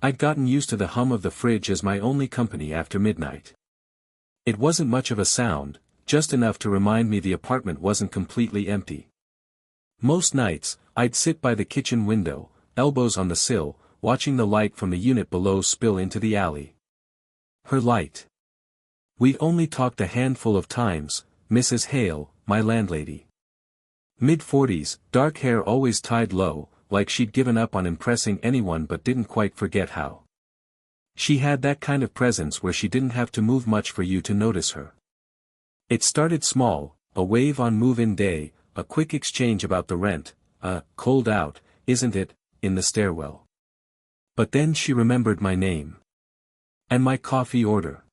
I'd gotten used to the hum of the fridge as my only company after midnight. It wasn't much of a sound, just enough to remind me the apartment wasn't completely empty. Most nights, I'd sit by the kitchen window, elbows on the sill, watching the light from the unit below spill into the alley. Her light. We'd only talked a handful of times, Mrs. Hale, my landlady. Mid-40s, dark hair always tied low, like she'd given up on impressing anyone but didn't quite forget how. She had that kind of presence where she didn't have to move much for you to notice her. It started small, a wave on move-in day, a quick exchange about the rent, cold out, isn't it, in the stairwell. But then she remembered my name. And my coffee order.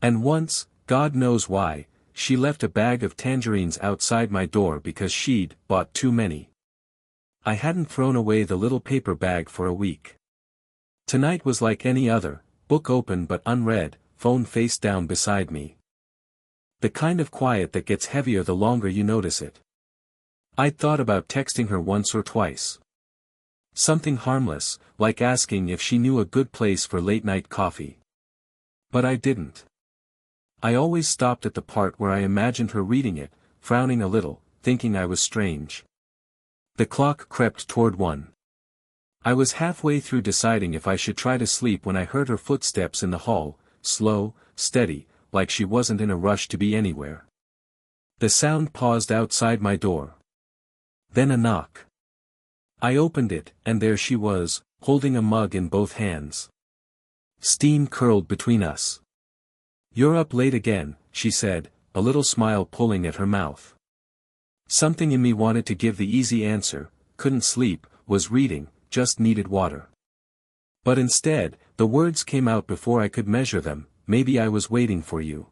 And once, God knows why, she left a bag of tangerines outside my door because she'd bought too many. I hadn't thrown away the little paper bag for a week. Tonight was like any other, book open but unread, phone face down beside me. The kind of quiet that gets heavier the longer you notice it. I'd thought about texting her once or twice. Something harmless, like asking if she knew a good place for late-night coffee. But I didn't. I always stopped at the part where I imagined her reading it, frowning a little, thinking I was strange. The clock crept toward 1. I was halfway through deciding if I should try to sleep when I heard her footsteps in the hall, slow, steady, like she wasn't in a rush to be anywhere. The sound paused outside my door. Then a knock. I opened it, and there she was, holding a mug in both hands. Steam curled between us. "You're up late again," she said, a little smile pulling at her mouth. Something in me wanted to give the easy answer, couldn't sleep, was reading, just needed water. But instead, the words came out before I could measure them, "Maybe I was waiting for you."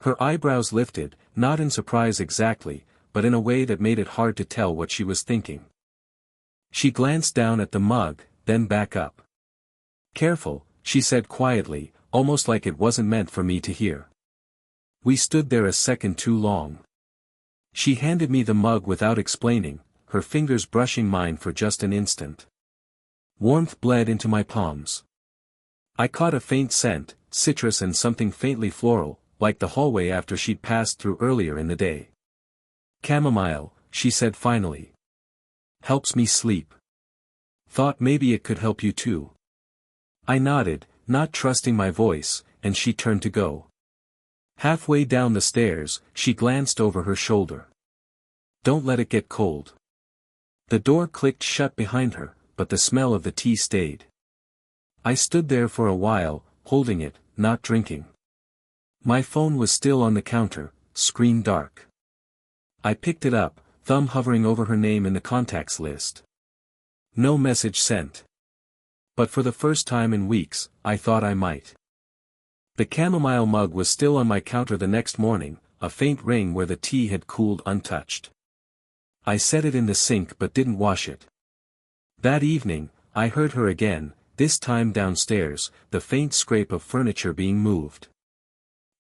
Her eyebrows lifted, not in surprise exactly, but in a way that made it hard to tell what she was thinking. She glanced down at the mug, then back up. "Careful," she said quietly, almost like it wasn't meant for me to hear. We stood there a second too long. She handed me the mug without explaining, her fingers brushing mine for just an instant. Warmth bled into my palms. I caught a faint scent, citrus and something faintly floral, like the hallway after she'd passed through earlier in the day. "Chamomile," she said finally. "Helps me sleep. Thought maybe it could help you too." I nodded, not trusting my voice, and she turned to go. Halfway down the stairs, she glanced over her shoulder. "Don't let it get cold." The door clicked shut behind her, but the smell of the tea stayed. I stood there for a while, holding it, not drinking. My phone was still on the counter, screen dark. I picked it up, thumb hovering over her name in the contacts list. No message sent. But for the first time in weeks, I thought I might. The chamomile mug was still on my counter the next morning, a faint ring where the tea had cooled untouched. I set it in the sink but didn't wash it. That evening, I heard her again, this time downstairs, the faint scrape of furniture being moved.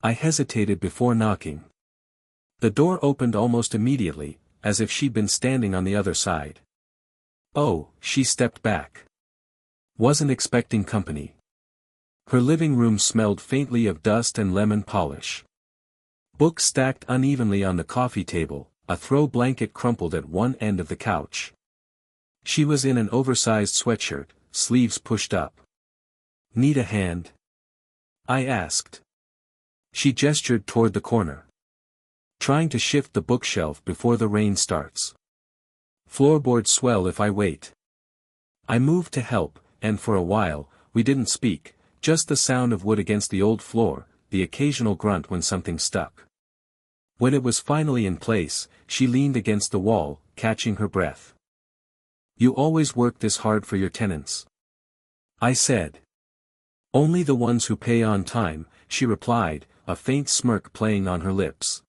I hesitated before knocking. The door opened almost immediately, as if she'd been standing on the other side. "Oh," she stepped back. Wasn't expecting company. Her living room smelled faintly of dust and lemon polish. Books stacked unevenly on the coffee table, a throw blanket crumpled at one end of the couch. She was in an oversized sweatshirt, sleeves pushed up. "Need a hand?" I asked. She gestured toward the corner. "Trying to shift the bookshelf before the rain starts. Floorboards swell if I wait." I moved to help, and for a while, we didn't speak, just the sound of wood against the old floor, the occasional grunt when something stuck. When it was finally in place, she leaned against the wall, catching her breath. "You always work this hard for your tenants?" I said. "Only the ones who pay on time," she replied, a faint smirk playing on her lips.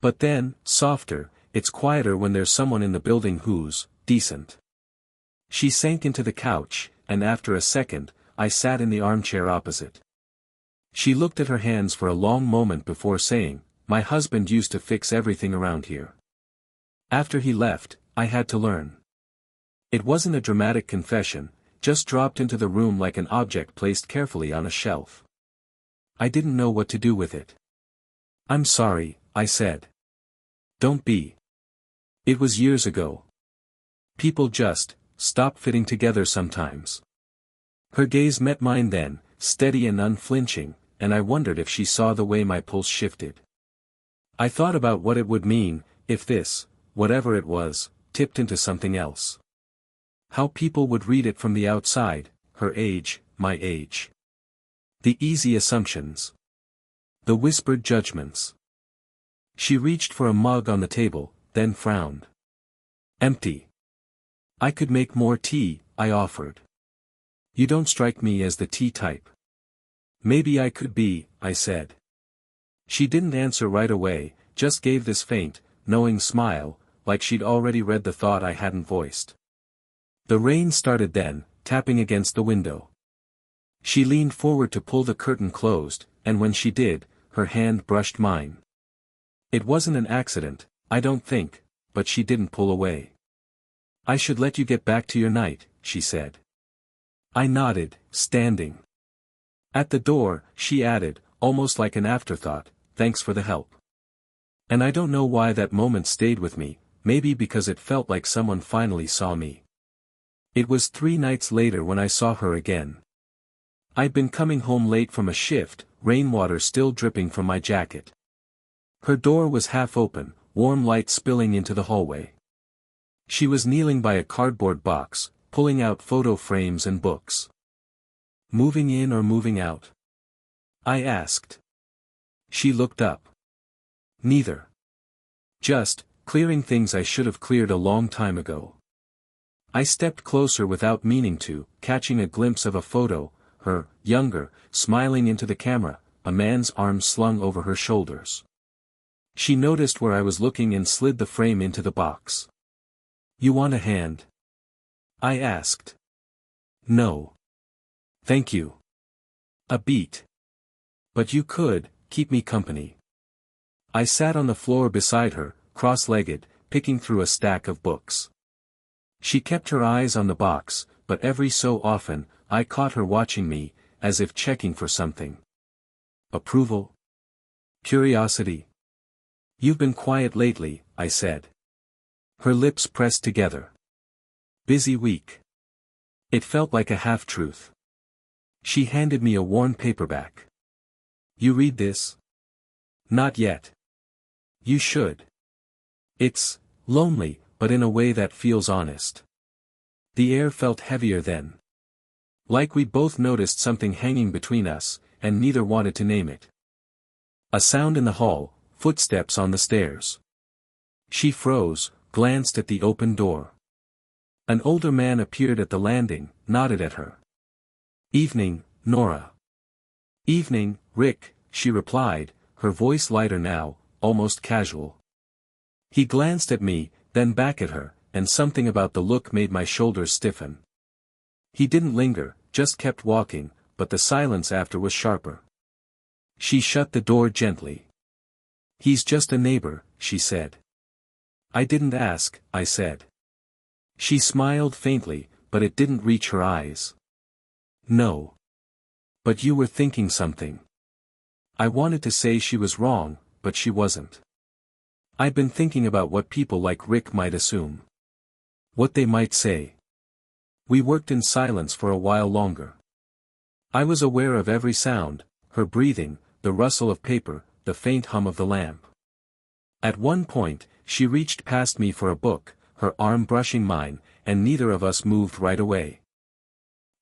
But then, softer, "It's quieter when there's someone in the building who's decent." She sank into the couch, and after a second, I sat in the armchair opposite. She looked at her hands for a long moment before saying, "My husband used to fix everything around here. After he left, I had to learn." It wasn't a dramatic confession, just dropped into the room like an object placed carefully on a shelf. I didn't know what to do with it. "I'm sorry," I said. "Don't be. It was years ago. People just stop fitting together sometimes." Her gaze met mine then, steady and unflinching, and I wondered if she saw the way my pulse shifted. I thought about what it would mean, if this, whatever it was, tipped into something else. How people would read it from the outside, her age, my age. The easy assumptions. The whispered judgments. She reached for a mug on the table, then frowned. "Empty." "I could make more tea," I offered. "You don't strike me as the tea type." "Maybe I could be," I said. She didn't answer right away, just gave this faint, knowing smile, like she'd already read the thought I hadn't voiced. The rain started then, tapping against the window. She leaned forward to pull the curtain closed, and when she did, her hand brushed mine. It wasn't an accident, I don't think, but she didn't pull away. "I should let you get back to your night," she said. I nodded, standing. At the door, she added, almost like an afterthought, "Thanks for the help." And I don't know why that moment stayed with me, maybe because it felt like someone finally saw me. It was 3 nights later when I saw her again. I'd been coming home late from a shift, rainwater still dripping from my jacket. Her door was half open, warm light spilling into the hallway. She was kneeling by a cardboard box, pulling out photo frames and books. "Moving in or moving out?" I asked. She looked up. "Neither. Just clearing things I should have cleared a long time ago." I stepped closer without meaning to, catching a glimpse of a photo, her, younger, smiling into the camera, a man's arms slung over her shoulders. She noticed where I was looking and slid the frame into the box. "You want a hand?" I asked. "No. Thank you. A beat. But you could keep me company." I sat on the floor beside her, cross-legged, picking through a stack of books. She kept her eyes on the box, but every so often, I caught her watching me, as if checking for something. Approval? Curiosity? "You've been quiet lately," I said. Her lips pressed together. "Busy week." It felt like a half-truth. She handed me a worn paperback. "You read this?" "Not yet." "You should. It's lonely, but in a way that feels honest." The air felt heavier then. Like we'd both noticed something hanging between us, and neither wanted to name it. A sound in the hall, footsteps on the stairs. She froze, glanced at the open door. An older man appeared at the landing, nodded at her. "Evening, Nora." "Evening, Rick," she replied, her voice lighter now, almost casual. He glanced at me, then back at her, and something about the look made my shoulders stiffen. He didn't linger, just kept walking, but the silence after was sharper. She shut the door gently. "He's just a neighbor," she said. "I didn't ask," I said. She smiled faintly, but it didn't reach her eyes. "No. But you were thinking something." I wanted to say she was wrong, but she wasn't. "I'd been thinking about what people like Rick might assume. What they might say." We worked in silence for a while longer. I was aware of every sound, her breathing, the rustle of paper, the faint hum of the lamp. At one point, she reached past me for a book, her arm brushing mine, and neither of us moved right away.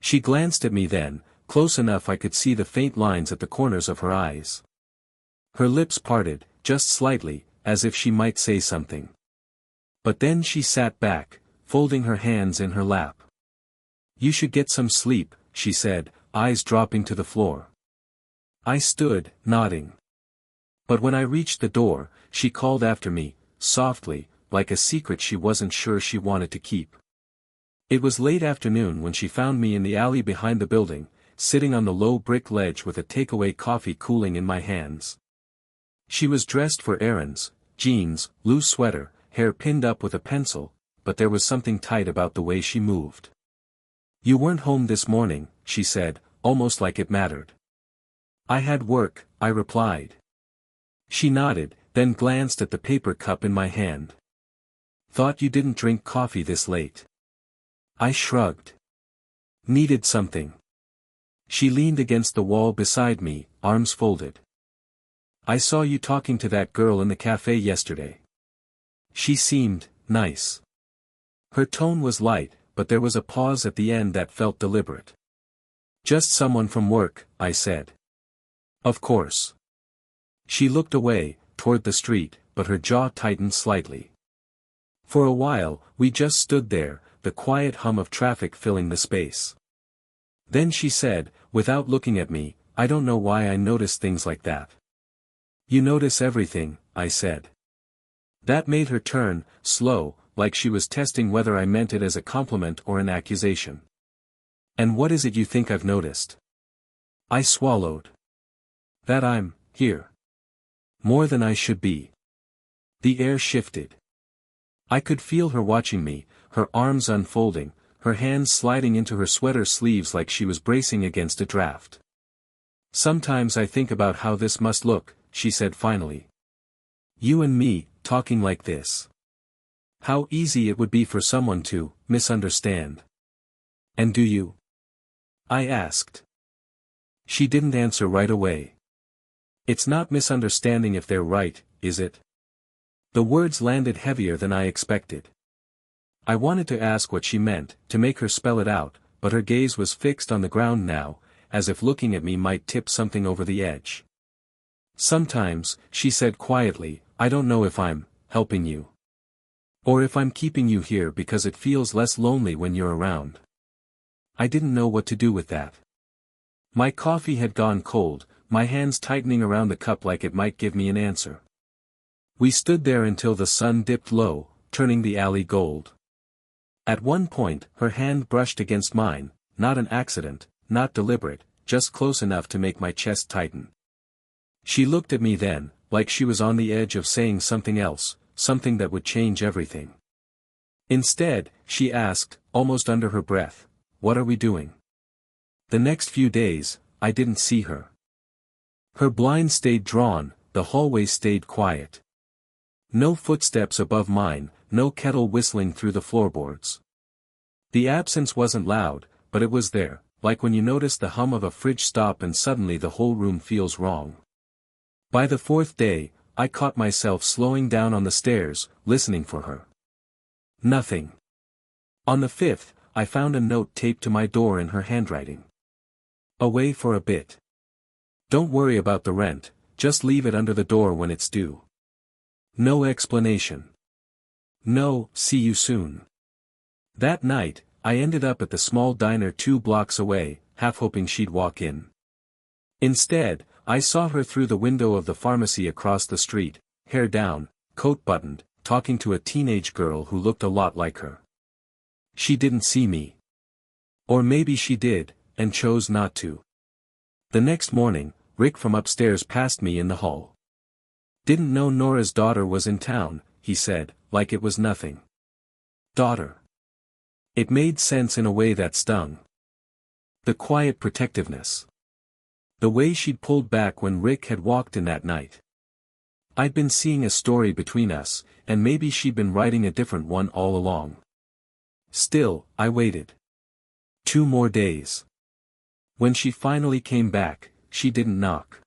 She glanced at me then, close enough I could see the faint lines at the corners of her eyes. Her lips parted, just slightly, as if she might say something. But then she sat back, folding her hands in her lap. "You should get some sleep," she said, eyes dropping to the floor. I stood, nodding. But when I reached the door, she called after me, softly, like a secret she wasn't sure she wanted to keep. It was late afternoon when she found me in the alley behind the building, sitting on the low brick ledge with a takeaway coffee cooling in my hands. She was dressed for errands, jeans, loose sweater, hair pinned up with a pencil, but there was something tight about the way she moved. You weren't home this morning, she said, almost like it mattered. I had work, I replied. She nodded, then glanced at the paper cup in my hand. Thought you didn't drink coffee this late. I shrugged. Needed something. She leaned against the wall beside me, arms folded. I saw you talking to that girl in the cafe yesterday. She seemed nice. Her tone was light, but there was a pause at the end that felt deliberate. Just someone from work, I said. Of course. She looked away, toward the street, but her jaw tightened slightly. For a while, we just stood there, the quiet hum of traffic filling the space. Then she said, without looking at me, I don't know why I notice things like that. You notice everything, I said. That made her turn, slow, like she was testing whether I meant it as a compliment or an accusation. And what is it you think I've noticed? I swallowed. That I'm here. More than I should be. The air shifted. I could feel her watching me, her arms unfolding, her hands sliding into her sweater sleeves like she was bracing against a draft. Sometimes I think about how this must look, she said finally. You and me, talking like this. How easy it would be for someone to misunderstand. And do you? I asked. She didn't answer right away. It's not misunderstanding if they're right, is it? The words landed heavier than I expected. I wanted to ask what she meant, to make her spell it out, but her gaze was fixed on the ground now, as if looking at me might tip something over the edge. Sometimes, she said quietly, I don't know if I'm helping you. Or if I'm keeping you here because it feels less lonely when you're around. I didn't know what to do with that. My coffee had gone cold, my hands tightening around the cup like it might give me an answer. We stood there until the sun dipped low, turning the alley gold. At one point, her hand brushed against mine, not an accident, not deliberate, just close enough to make my chest tighten. She looked at me then, like she was on the edge of saying something else, something that would change everything. Instead, she asked, almost under her breath, what are we doing? The next few days, I didn't see her. Her blind stayed drawn, the hallway stayed quiet. No footsteps above mine, no kettle whistling through the floorboards. The absence wasn't loud, but it was there, like when you notice the hum of a fridge stop and suddenly the whole room feels wrong. By the fourth day, I caught myself slowing down on the stairs, listening for her. Nothing. On the fifth, I found a note taped to my door in her handwriting. Away for a bit. Don't worry about the rent, just leave it under the door when it's due. No explanation. No, see you soon. That night, I ended up at the small diner 2 blocks away, half hoping she'd walk in. Instead, I saw her through the window of the pharmacy across the street, hair down, coat buttoned, talking to a teenage girl who looked a lot like her. She didn't see me. Or maybe she did, and chose not to. The next morning, Rick from upstairs passed me in the hall. Didn't know Nora's daughter was in town, he said, like it was nothing. Daughter. It made sense in a way that stung. The quiet protectiveness. The way she'd pulled back when Rick had walked in that night. I'd been seeing a story between us, and maybe she'd been writing a different one all along. Still, I waited. 2 more days. When she finally came back, she didn't knock.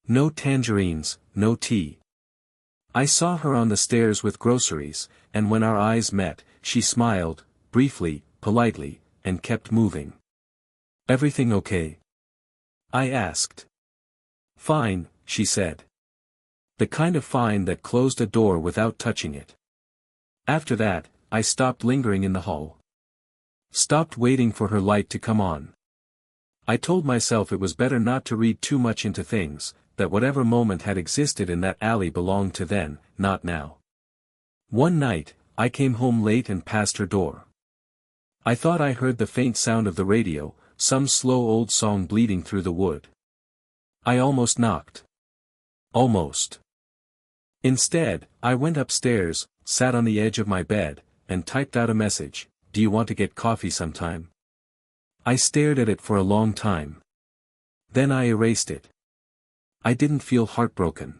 No tangerines, no tea. I saw her on the stairs with groceries, and when our eyes met, she smiled, briefly, politely, and kept moving. Everything okay? I asked. Fine, she said. The kind of fine that closed a door without touching it. After that, I stopped lingering in the hall. Stopped waiting for her light to come on. I told myself it was better not to read too much into things, that whatever moment had existed in that alley belonged to then, not now. One night, I came home late and passed her door. I thought I heard the faint sound of the radio, some slow old song bleeding through the wood. I almost knocked. Almost. Instead, I went upstairs, sat on the edge of my bed, and typed out a message, do you want to get coffee sometime? I stared at it for a long time. Then I erased it. I didn't feel heartbroken.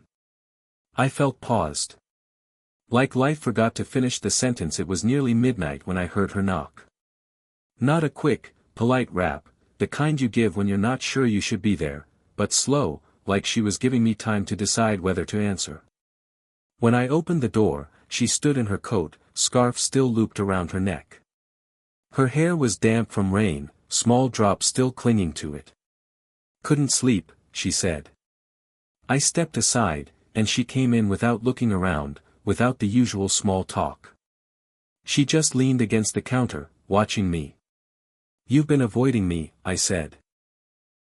I felt paused. Like life forgot to finish the sentence. It was nearly midnight when I heard her knock. Not a quick, polite rap, the kind you give when you're not sure you should be there, but slow, like she was giving me time to decide whether to answer. When I opened the door, she stood in her coat, scarf still looped around her neck. Her hair was damp from rain, small drops still clinging to it. "Couldn't sleep," she said. I stepped aside, and she came in without looking around, without the usual small talk. She just leaned against the counter, watching me. "You've been avoiding me," I said.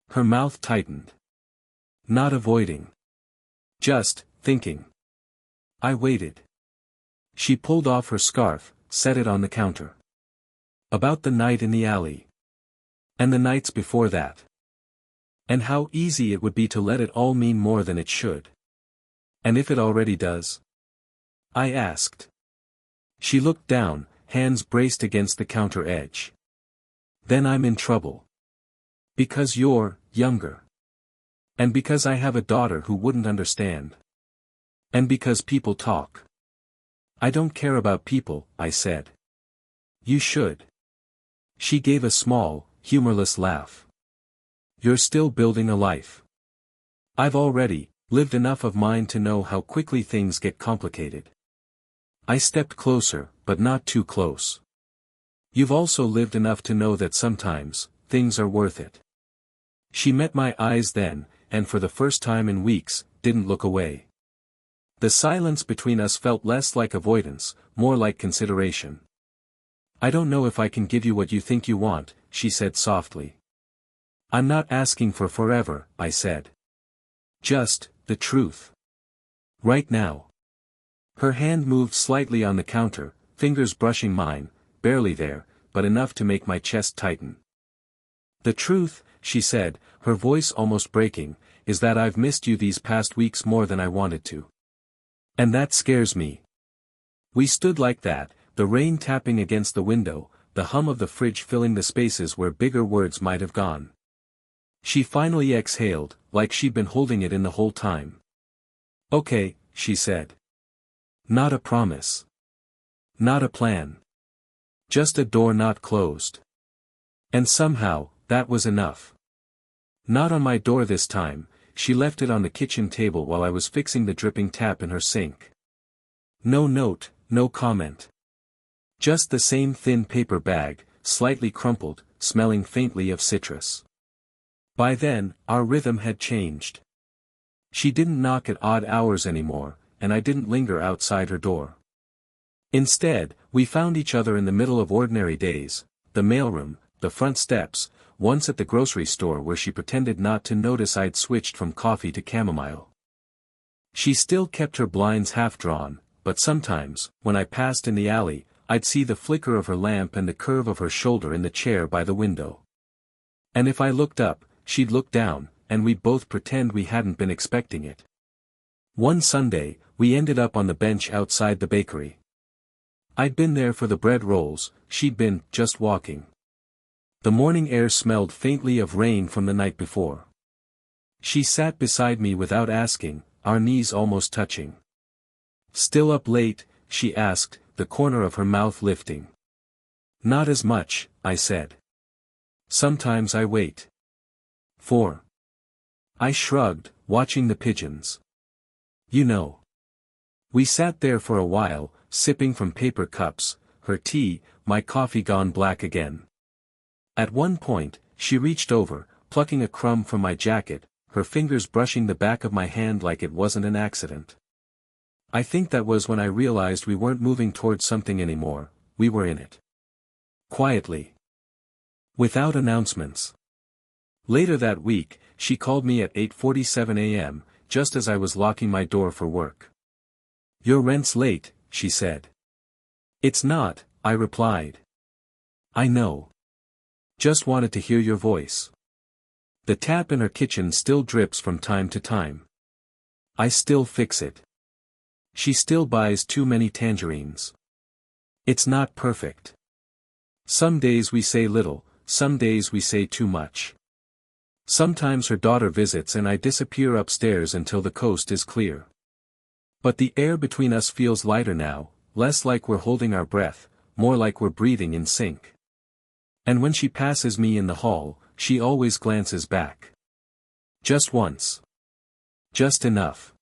Her mouth tightened. "Not avoiding. Just thinking." I waited. She pulled off her scarf, set it on the counter. "About the night in the alley. And the nights before that. And how easy it would be to let it all mean more than it should. And if it already does?" I asked. She looked down, hands braced against the counter edge. "Then I'm in trouble. Because you're younger. And because I have a daughter who wouldn't understand. And because people talk." "I don't care about people," I said. "You should." She gave a small, humorless laugh. "You're still building a life. I've already lived enough of mine to know how quickly things get complicated." I stepped closer, but not too close. "You've also lived enough to know that sometimes, things are worth it." She met my eyes then, and for the first time in weeks, didn't look away. The silence between us felt less like avoidance, more like consideration. "I don't know if I can give you what you think you want," she said softly. "I'm not asking for forever," I said. "Just, the truth. Right now." Her hand moved slightly on the counter, fingers brushing mine, barely there, but enough to make my chest tighten. "The truth," she said, her voice almost breaking, "is that I've missed you these past weeks more than I wanted to. And that scares me." We stood like that, the rain tapping against the window, the hum of the fridge filling the spaces where bigger words might have gone. She finally exhaled, like she'd been holding it in the whole time. "Okay," she said. "Not a promise. Not a plan. Just a door not closed." And somehow, that was enough. Not on my door this time, she left it on the kitchen table while I was fixing the dripping tap in her sink. No note, no comment. Just the same thin paper bag, slightly crumpled, smelling faintly of citrus. By then, our rhythm had changed. She didn't knock at odd hours anymore, and I didn't linger outside her door. Instead, we found each other in the middle of ordinary days, the mailroom, the front steps, once at the grocery store where she pretended not to notice I'd switched from coffee to chamomile. She still kept her blinds half drawn, but sometimes, when I passed in the alley, I'd see the flicker of her lamp and the curve of her shoulder in the chair by the window. And if I looked up, she'd look down, and we'd both pretend we hadn't been expecting it. One Sunday, we ended up on the bench outside the bakery. I'd been there for the bread rolls, she'd been just walking. The morning air smelled faintly of rain from the night before. She sat beside me without asking, our knees almost touching. "Still up late?" she asked, the corner of her mouth lifting. "Not as much," I said. "Sometimes I wait." "For?" I shrugged, watching the pigeons. "You know." We sat there for a while, sipping from paper cups, her tea, my coffee gone black again. At one point, she reached over, plucking a crumb from my jacket, her fingers brushing the back of my hand like it wasn't an accident. I think that was when I realized we weren't moving towards something anymore, we were in it. Quietly. Without announcements. Later that week, she called me at 8:47 a.m., just as I was locking my door for work. "Your rent's late," she said. "It's not," I replied. "I know. Just wanted to hear your voice." The tap in her kitchen still drips from time to time. I still fix it. She still buys too many tangerines. It's not perfect. Some days we say little, some days we say too much. Sometimes her daughter visits and I disappear upstairs until the coast is clear. But the air between us feels lighter now, less like we're holding our breath, more like we're breathing in sync. And when she passes me in the hall, she always glances back. Just once. Just enough.